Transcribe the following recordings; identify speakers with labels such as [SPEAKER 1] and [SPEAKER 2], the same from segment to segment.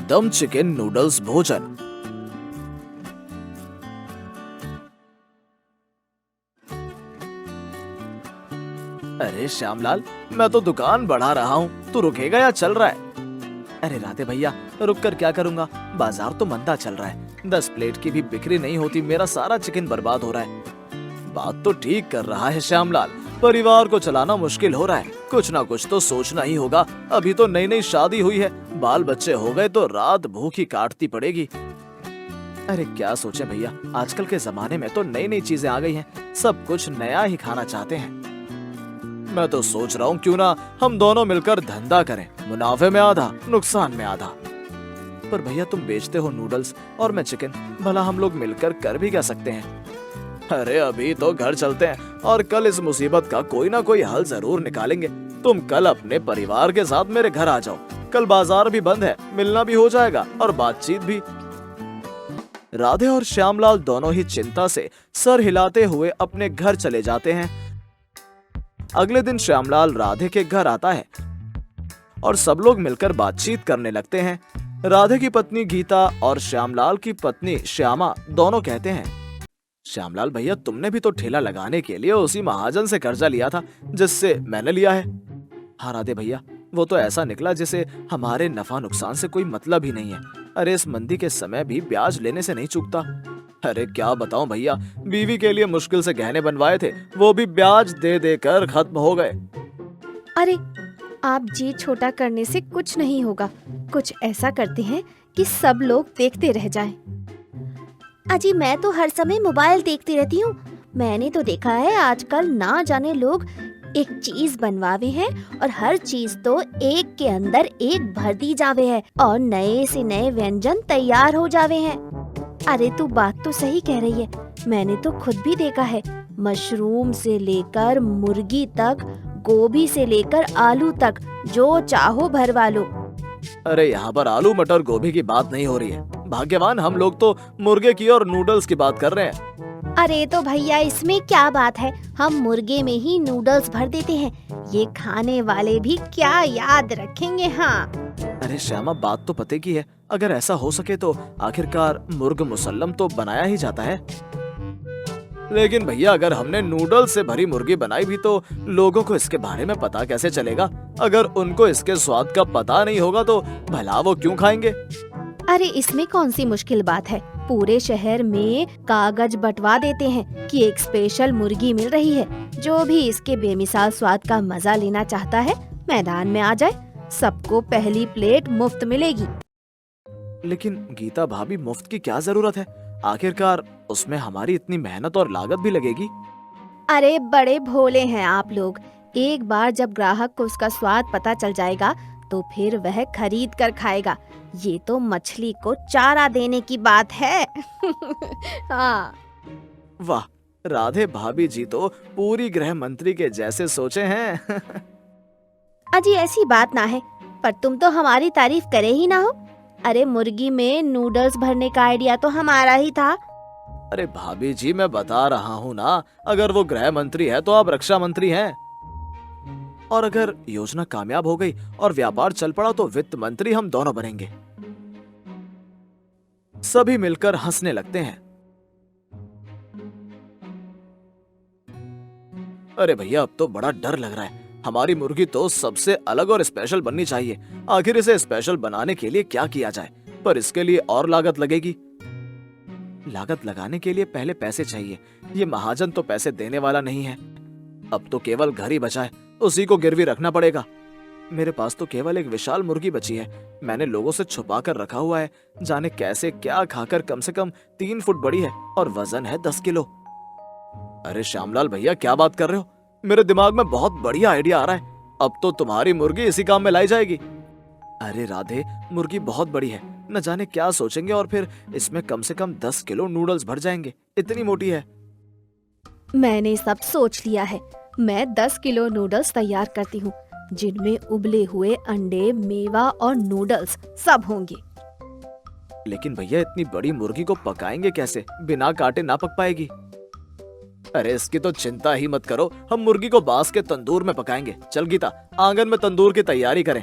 [SPEAKER 1] दम chicken noodles भोजन। अरे श्यामलाल, मैं तो दुकान बढ़ा रहा हूँ, तू रुकेगा या चल रहा है? अरे राधे भैया, रुक कर क्या करूँगा, बाजार तो मंदा चल रहा है, 10 प्लेट की भी बिक्री नहीं होती, मेरा सारा चिकन बर्बाद हो रहा है। बात तो ठीक कर रहा है श्यामलाल, परिवार को चलाना मुश्किल हो रहा है, कुछ ना कुछ तो सोचना ही होगा। अभी तो नई नई शादी हुई है, बाल बच्चे हो गए तो रात भूखी काटती पड़ेगी। अरे क्या सोचे भैया, आजकल के जमाने में तो नई नई चीजें आ गई हैं, सब कुछ नया ही खाना चाहते हैं। मैं तो सोच रहा हूँ क्यों ना हम दोनों मिलकर धंधा करें, मुनाफे में आधा नुकसान में आधा। पर भैया तुम बेचते हो नूडल्स और मैं चिकन, भला हम लोग मिलकर कर भी क्या सकते हैं? अरे अभी तो घर चलते हैं और कल इस मुसीबत का कोई ना कोई हल जरूर निकालेंगे। तुम कल अपने परिवार के साथ मेरे घर आ जाओ, कल बाजार भी बंद है, मिलना भी हो जाएगा और बातचीत भी। राधे और श्यामलाल दोनों ही चिंता से सर हिलाते हुए अपने घर चले जाते हैं। अगले दिन श्यामलाल राधे के घर आता है और सब लोग मिलकर बातचीत करने लगते हैं। राधे की पत्नी गीता और श्यामलाल की पत्नी श्यामा दोनों कहते हैं, श्यामलाल भैया तुमने भी तो ठेला लगाने के लिए उसी महाजन से कर्जा लिया था जिससे मैंने लिया है। हाँ राधे भैया, वो तो ऐसा निकला जिसे हमारे नफा नुकसान से कोई मतलब ही नहीं है। अरे इस मंदी के समय भी ब्याज लेने से नहीं चूकता। अरे क्या बताऊं भैया, बीवी के लिए मुश्किल से गहने बनवाए थे, वो भी ब्याज दे देकर खत्म हो गए।
[SPEAKER 2] अरे आप जी छोटा करने से कुछ नहीं होगा, कुछ ऐसा करते हैं कि सब लोग देखते रह जाएं। अजी मैं तो हर समय मोबाइल देखती रहती हूँ। मैंने तो देखा है आजकल ना जाने लोग एक चीज बनवावे हैं और हर चीज तो एक के अंदर एक भर दी जावे है और नए से नए व्यंजन तैयार हो जावे हैं। अरे तू बात तो सही कह रही है, मैंने तो खुद भी देखा है, मशरूम से लेकर मुर्गी तक, गोभी से लेकर आलू तक, जो चाहो भरवा लो।
[SPEAKER 1] अरे यहाँ पर आलू मटर गोभी की बात नहीं हो रही है, भाग्यवान हम लोग तो मुर्गे की और नूडल्स की बात कर रहे हैं।
[SPEAKER 2] अरे तो भैया इसमें क्या बात है, हम मुर्गे में ही नूडल्स भर देते हैं, ये खाने वाले भी क्या याद रखेंगे। हाँ
[SPEAKER 1] अरे श्यामा, बात तो पते की है, अगर ऐसा हो सके तो आखिरकार मुर्ग मुसल्लम तो बनाया ही जाता है। लेकिन भैया अगर हमने नूडल्स से भरी मुर्गी बनाई भी तो लोगों को इसके बारे में पता कैसे चलेगा? अगर उनको इसके स्वाद का पता नहीं होगा तो भला वो क्यों खाएंगे?
[SPEAKER 2] अरे इसमें कौन सी मुश्किल बात है, पूरे शहर में कागज बंटवा देते हैं कि एक स्पेशल मुर्गी मिल रही है, जो भी इसके बेमिसाल स्वाद का मजा लेना चाहता है मैदान में आ जाए, सबको पहली प्लेट मुफ्त मिलेगी।
[SPEAKER 1] लेकिन गीता भाभी, मुफ्त की क्या जरूरत है? आखिरकार उसमें हमारी इतनी मेहनत और लागत भी लगेगी।
[SPEAKER 2] अरे बड़े भोले हैं आप लोग, एक बार जब ग्राहक को उसका स्वाद पता चल जाएगा तो फिर वह खरीद कर खाएगा। ये तो मछली को चारा देने की बात है। हाँ।
[SPEAKER 1] वाह, राधे भाभी जी तो पूरी गृह मंत्री के जैसे सोचे हैं।
[SPEAKER 2] अजी ऐसी बात ना है, पर तुम तो हमारी तारीफ करे ही ना हो। अरे मुर्गी में नूडल्स भरने का आइडिया तो हमारा ही था।
[SPEAKER 1] अरे भाभी जी, मैं बता रहा हूँ ना, अगर वो गृह मंत्री है तो आप रक्षा मंत्री हैं, और अगर योजना कामयाब हो गई और व्यापार चल पड़ा तो वित्त मंत्री हम दोनों बनेंगे। सभी मिलकर हंसने लगते हैं। अरे भैया, अब तो बड़ा डर लग रहा है, हमारी मुर्गी तो सबसे अलग और स्पेशल बननी चाहिए। आखिर इसे स्पेशल बनाने के लिए क्या किया जाए? पर इसके लिए और लागत लगेगी। लागत लगाने के लिए पहले पैसे चाहिए, ये महाजन तो पैसे देने वाला नहीं है। अब तो केवल घर ही बचा है, उसी को गिरवी रखना पड़ेगा। मेरे पास तो केवल एक विशाल मुर्गी बची है, मैंने लोगों से छुपा कर रखा हुआ है, जाने कैसे क्या खाकर कम से कम 3 फुट बड़ी है और वजन है 10 किलो। अरे श्यामलाल भैया, क्या बात कर रहे हो? मेरे दिमाग में बहुत बढ़िया आइडिया आ रहा है, अब तो तुम्हारी मुर्गी इसी काम में लाई जाएगी। अरे राधे, मुर्गी बहुत बड़ी है, न जाने क्या सोचेंगे, और फिर इसमें कम से कम 10 किलो नूडल्स भर जाएंगे, इतनी मोटी है।
[SPEAKER 2] मैंने सब सोच लिया है, मैं 10 किलो नूडल्स तैयार करती हूँ, जिनमें उबले हुए अंडे, मेवा और नूडल्स सब होंगे।
[SPEAKER 1] लेकिन भैया, इतनी बड़ी मुर्गी को पकाएंगे कैसे? बिना काटे ना पक पाएगी। अरे इसकी तो चिंता ही मत करो, हम मुर्गी को बांस के तंदूर में पकाएंगे। चल गीता, आंगन में तंदूर की तैयारी करें।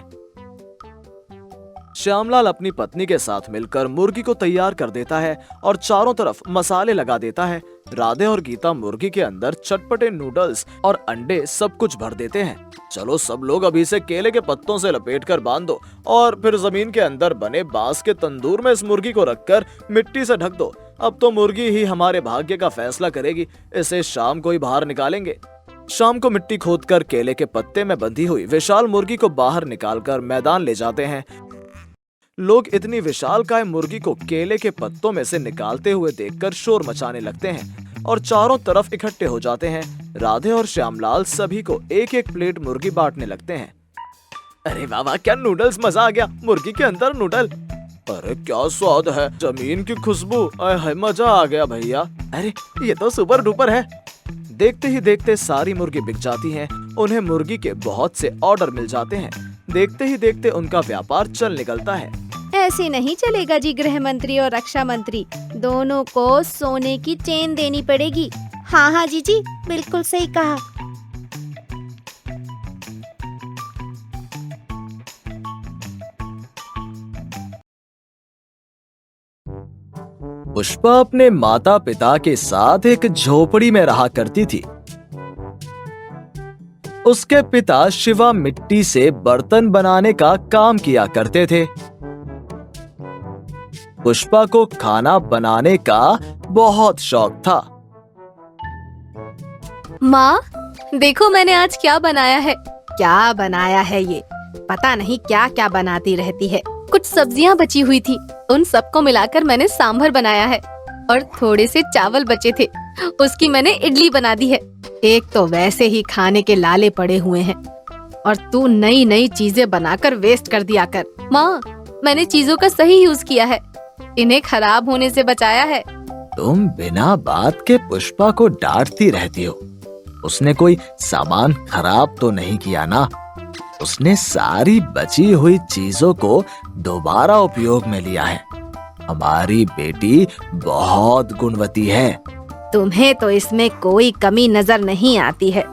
[SPEAKER 1] श्यामलाल अपनी पत्नी के साथ मिलकर मुर्गी को तैयार कर देता है और चारों तरफ मसाले लगा देता है। राधे और गीता मुर्गी के अंदर चटपटे नूडल्स और अंडे सब कुछ भर देते हैं। चलो सब लोग अभी से केले के पत्तों से लपेटकर बांध दो और फिर जमीन के अंदर बने बांस के तंदूर में इस मुर्गी को रखकर मिट्टी से ढक दो। अब तो मुर्गी ही हमारे भाग्य का फैसला करेगी। इसे शाम को ही बाहर निकालेंगे। शाम को मिट्टी खोदकर केले के पत्ते में बंधी हुई विशाल मुर्गी को बाहर निकालकर मैदान ले जाते हैं। लोग इतनी विशालकाय मुर्गी को केले के पत्तों में से निकालते हुए देखकर शोर मचाने लगते हैं और चारों तरफ इकट्ठे हो जाते हैं। राधे और श्यामलाल सभी को एक एक प्लेट मुर्गी बांटने लगते हैं। अरे वाह वाह, क्या नूडल्स, मजा आ गया। मुर्गी के अंदर नूडल, अरे क्या स्वाद है, जमीन की खुशबू, आय मजा आ गया भैया। अरे ये तो सुपर डुपर है। देखते ही देखते सारी मुर्गी बिक जाती हैं। उन्हें मुर्गी के बहुत से ऑर्डर मिल जाते हैं। देखते ही देखते उनका व्यापार चल निकलता है।
[SPEAKER 2] ऐसे नहीं चलेगा जी गृह मंत्री और रक्षा मंत्री, दोनों को सोने की चेन देनी पड़ेगी। हाँ हाँ जी बिल्कुल सही कहा।
[SPEAKER 1] पुष्पा अपने माता पिता के साथ एक झोपड़ी में रहा करती थी। उसके पिता शिवा मिट्टी से बर्तन बनाने का काम किया करते थे। पुष्पा को खाना बनाने का बहुत शौक था।
[SPEAKER 2] माँ देखो मैंने आज क्या बनाया है। क्या बनाया है ये? पता नहीं क्या क्या बनाती रहती है। कुछ सब्जियां बची हुई थी, उन सबको मिलाकर मैंने सांभर बनाया है और थोड़े से चावल बचे थे, उसकी मैंने इडली बना दी है। एक तो वैसे ही खाने के लाले पड़े हुए हैं और तू नई नई चीजें बनाकर वेस्ट कर दिया कर। माँ मैंने चीजों का सही यूज किया है, इन्हें खराब होने से बचाया है।
[SPEAKER 1] तुम बिना बात के पुष्पा को डांटती रहती हो। उसने कोई सामान खराब तो नहीं किया ना? उसने सारी बची हुई चीजों को दोबारा उपयोग में लिया है। हमारी बेटी बहुत गुणवती है।
[SPEAKER 2] तुम्हें तो इसमें कोई कमी नजर नहीं आती है।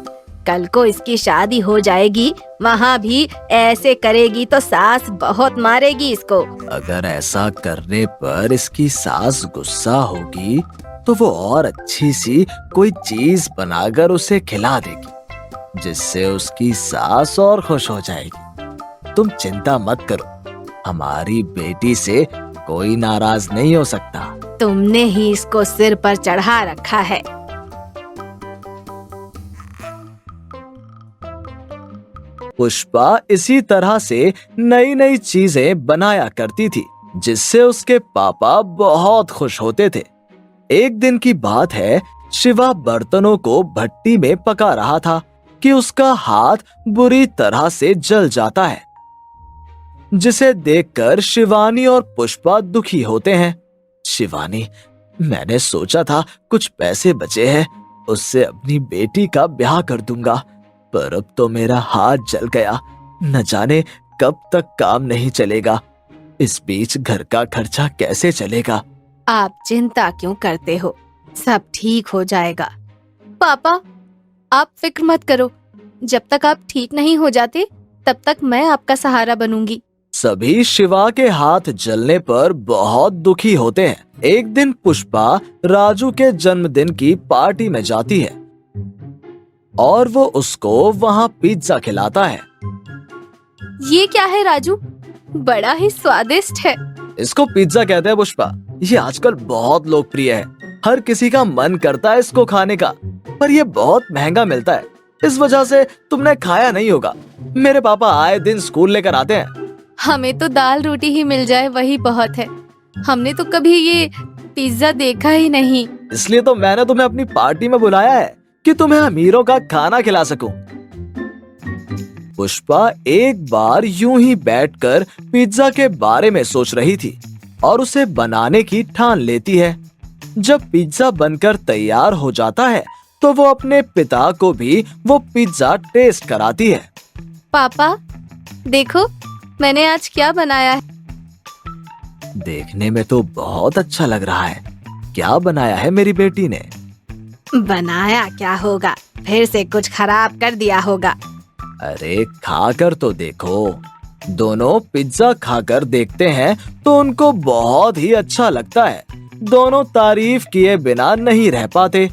[SPEAKER 2] कल को इसकी शादी हो जाएगी, वहाँ भी ऐसे करेगी तो सास बहुत मारेगी इसको।
[SPEAKER 1] अगर ऐसा करने पर इसकी सास गुस्सा होगी तो वो और अच्छी सी कोई चीज बनाकर उसे खिला देगी, जिससे उसकी सास और खुश हो जाएगी। तुम चिंता मत करो, हमारी बेटी से कोई नाराज नहीं हो सकता।
[SPEAKER 2] तुमने ही इसको सिर पर चढ़ा रखा है।
[SPEAKER 1] पुष्पा इसी तरह से नई नई चीजें बनाया करती थी, जिससे उसके पापा बहुत खुश होते थे। एक दिन की बात है, शिवा बर्तनों को भट्टी में पका रहा था कि उसका हाथ बुरी तरह से जल जाता है, जिसे देखकर शिवानी और पुष्पा दुखी होते हैं। शिवानी, मैंने सोचा था कुछ पैसे बचे हैं, उससे अपनी बेटी का ब्याह कर दूंगा, पर अब तो मेरा हाथ जल गया। न जाने कब तक काम नहीं चलेगा। इस बीच घर का खर्चा कैसे चलेगा?
[SPEAKER 2] आप चिंता क्यों करते हो, सब ठीक हो जाएगा। पापा आप फिक्र मत करो, जब तक आप ठीक नहीं हो जाते तब तक मैं आपका सहारा बनूंगी।
[SPEAKER 1] सभी शिवा के हाथ जलने पर बहुत दुखी होते हैं। एक दिन पुष्पा राजू के जन्मदिन की पार्टी में जाती है और वो उसको वहाँ पिज्जा खिलाता है।
[SPEAKER 2] ये क्या है राजू, बड़ा ही स्वादिष्ट है।
[SPEAKER 1] इसको पिज्जा कहते हैं पुष्पा। ये आजकल बहुत लोकप्रिय है, हर किसी का मन करता है इसको खाने का, पर ये बहुत महंगा मिलता है, इस वजह से तुमने खाया नहीं होगा। मेरे पापा आए दिन स्कूल लेकर आते हैं।
[SPEAKER 2] हमें तो दाल रोटी ही मिल जाए वही बहुत है, हमने तो कभी ये पिज्जा देखा ही नहीं।
[SPEAKER 1] इसलिए तो मैंने तुम्हें अपनी पार्टी में बुलाया है कि तुम्हें अमीरों का खाना खिला सकूं। पुष्पा एक बार यूं ही बैठकर पिज्जा के बारे में सोच रही थी और उसे बनाने की ठान लेती है। जब पिज्जा बनकर तैयार हो जाता है तो वो अपने पिता को भी वो पिज्जा टेस्ट कराती है।
[SPEAKER 2] पापा देखो मैंने आज क्या बनाया है।
[SPEAKER 1] देखने में तो बहुत अच्छा लग रहा है। क्या बनाया है मेरी बेटी ने?
[SPEAKER 2] बनाया क्या होगा, फिर से कुछ खराब कर दिया होगा।
[SPEAKER 1] अरे खाकर तो देखो। दोनों पिज्जा खाकर देखते हैं तो उनको बहुत ही अच्छा लगता है। दोनों तारीफ किए बिना नहीं रह पाते।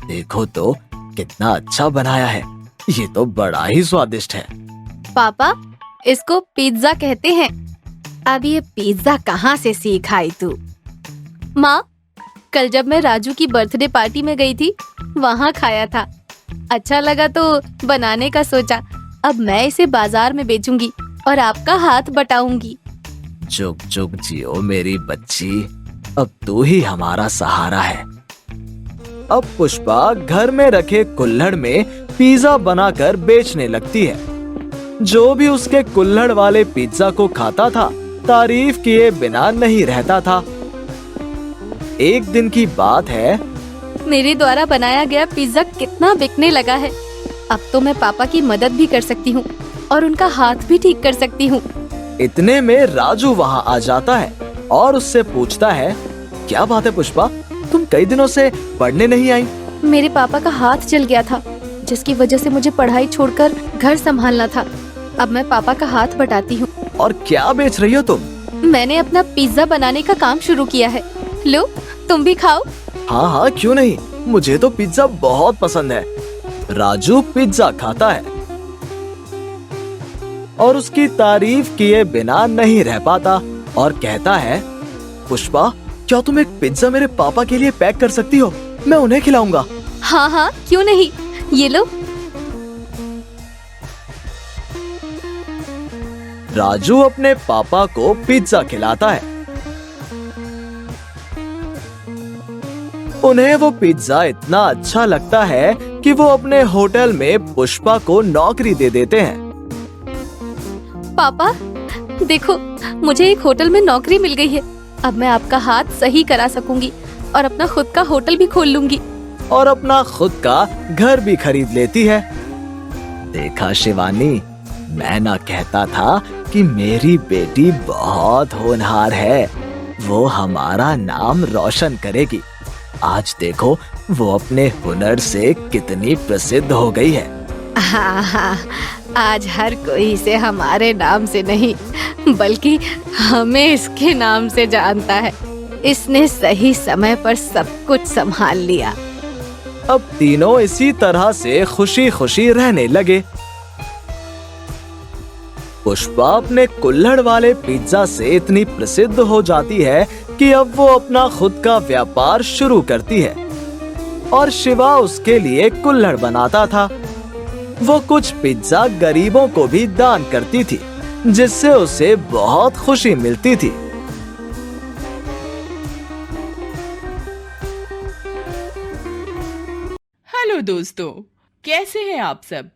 [SPEAKER 1] देखो तो कितना अच्छा बनाया है, ये तो बड़ा ही स्वादिष्ट है।
[SPEAKER 2] पापा, इसको पिज्जा कहते हैं। अब ये पिज्जा कहाँ से सीख आई तू? माँ, कल जब मैं राजू की बर्थडे पार्टी में गई थी, वहाँ खाया था। अच्छा लगा तो बनाने का सोचा। अब मैं इसे बाजार में बेचूंगी और आपका हाथ बटाऊंगी।
[SPEAKER 1] जुग जुग जियो मेरी बच्ची, अब तू ही हमारा सहारा है। अब पुष्पा घर में रखे कुल्हड़ में पिज्जा बनाकर बेचने लगती है। जो भी उसके कुल्हड़ वाले पिज्जा को खाता था, तारीफ किए बिना नहीं रहता था। एक दिन की बात है,
[SPEAKER 2] मेरे द्वारा बनाया गया पिज्जा कितना बिकने लगा है। अब तो मैं पापा की मदद भी कर सकती हूँ और उनका हाथ भी ठीक कर सकती हूँ।
[SPEAKER 1] इतने में राजू वहाँ आ जाता है और उससे पूछता है, क्या बात है पुष्पा, तुम कई दिनों से पढ़ने नहीं आई?
[SPEAKER 2] मेरे पापा का हाथ जल गया था, जिसकी वजह से मुझे पढ़ाई छोड़कर घर संभालना था। अब मैं पापा का हाथ बटाती हूँ।
[SPEAKER 1] और क्या बेच रही हो तुम?
[SPEAKER 2] मैंने अपना पिज्जा बनाने का काम शुरू किया है। लो, तुम भी खाओ।
[SPEAKER 1] हाँ हाँ, क्यों नहीं, मुझे तो पिज्जा बहुत पसंद है। राजू पिज्जा खाता है और उसकी तारीफ किए बिना नहीं रह पाता और कहता है, पुष्पा, क्या तुम एक पिज्जा मेरे पापा के लिए पैक कर सकती हो? मैं उन्हें खिलाऊंगा।
[SPEAKER 2] हाँ हाँ, क्यों नहीं, ये लो।
[SPEAKER 1] राजू अपने पापा को पिज्जा खिलाता है। उन्हें वो पिज्जा इतना अच्छा लगता है कि वो अपने होटल में पुष्पा को नौकरी दे देते हैं।
[SPEAKER 2] पापा, देखो, मुझे एक होटल में नौकरी मिल गई है। अब मैं आपका हाथ सही करा सकूंगी और अपना खुद का होटल भी खोल लूंगी।
[SPEAKER 1] और अपना खुद का घर भी खरीद लेती है। देखा शिवानी, मैं ना कहता था कि मेरी बेटी बहुत होनहार है, वो हमारा नाम रोशन करेगी। आज देखो वो अपने हुनर से कितनी प्रसिद्ध हो गई है।
[SPEAKER 2] हाँ हाँ, आज हर कोई इसे हमारे नाम से नहीं बल्कि हमें इसके नाम से जानता है। इसने सही समय पर सब कुछ संभाल लिया।
[SPEAKER 1] अब तीनों इसी तरह से खुशी खुशी रहने लगे। पुष्पा अपने कुल्हड़ वाले पिज्जा से इतनी प्रसिद्ध हो जाती है कि अब वो अपना खुद का व्यापार शुरू करती है और शिवा उसके लिए कुल्हड़ बनाता था। वो कुछ पिज्जा गरीबों को भी दान करती थी, जिससे उसे बहुत खुशी मिलती थी।
[SPEAKER 3] हेलो दोस्तों, कैसे हैं आप सब?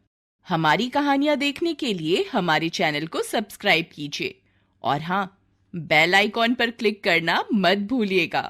[SPEAKER 3] हमारी कहानियां देखने के लिए हमारे चैनल को सब्सक्राइब कीजिए और हाँ, बेल आइकॉन पर क्लिक करना मत भूलिएगा।